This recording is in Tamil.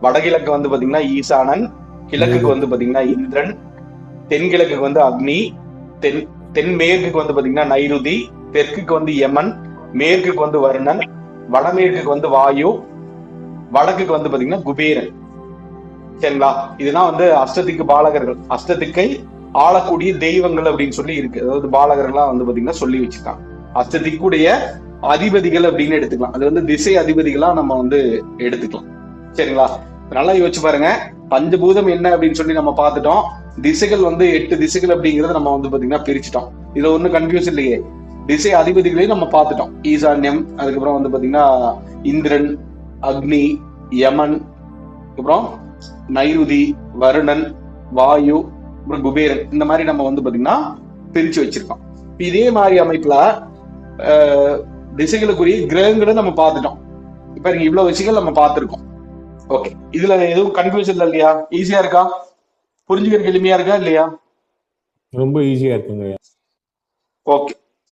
வடகிழக்கு வந்து பாத்தீங்கன்னா ஈசானன், கிழக்குக்கு வந்து பாத்தீங்கன்னா இந்திரன், தென்கிழக்குக்கு வந்து அக்னி, தென்மேற்குக்கு வந்து பாத்தீங்கன்னா நைருதி, தெற்குக்கு வந்து யமன், மேற்குக்கு வந்து வருணன், வடமேற்குக்கு வந்து வாயு, வடக்குக்கு வந்து பாத்தீங்கன்னா குபேரன். சரிங்களா? இதுதான் வந்து அஷ்டதிக்கு பாலகர்கள், அஷ்டதிக்கை ஆளக்கூடிய தெய்வங்கள் அப்படின்னு சொல்லி இருக்கு. அதாவது பாலகர்கள்லாம் வந்து பாத்தீங்கன்னா சொல்லி வச்சிருக்காங்க. அஷ்டதிக்குடைய அதிபதிகள் அப்படின்னு எடுத்துக்கலாம். அது வந்து திசை அதிபதிகளா நம்ம வந்து எடுத்துக்கலாம். சரிங்களா? நல்லா யோசிச்சு பாருங்க. பஞ்சபூதம் என்ன அப்படின்னு சொல்லி நம்ம பார்த்துட்டோம். திசைகள் வந்து 8 திசைகள் அப்படிங்கறத நம்ம வந்து பாத்தீங்கன்னா பிரிச்சுட்டோம். இதுல ஒன்னும் கன்ஃபியூஸ் இல்லையே. திசை அதிபதிகளையும் நம்ம பார்த்துட்டோம். ஈசான்யம், அதுக்கப்புறம் வந்து பாத்தீங்கன்னா இந்திரன், அக்னி, யமன், அப்புறம் நைருதி, வருணன், வாயு, அப்புறம் குபேரன், இந்த மாதிரி நம்ம வந்து பாத்தீங்கன்னா பிரிச்சு வச்சிருக்கோம். இதே மாதிரி அமைப்புல திசைகளுக்குரிய கிரகங்களை நம்ம பார்த்துட்டோம். இப்ப இவ்வளவு விஷயங்கள் நம்ம பார்த்திருக்கோம். ஓகே, இதுல எதுவும் கன்ஃபியூஷன் இல்லையா? ஈஸியா இருக்கா? புரிஞ்சுக்கிறதுக்கு எளிமையா இருக்கா இல்லையா? ரொம்ப ஈஸியா இருக்குங்க. ஓகே.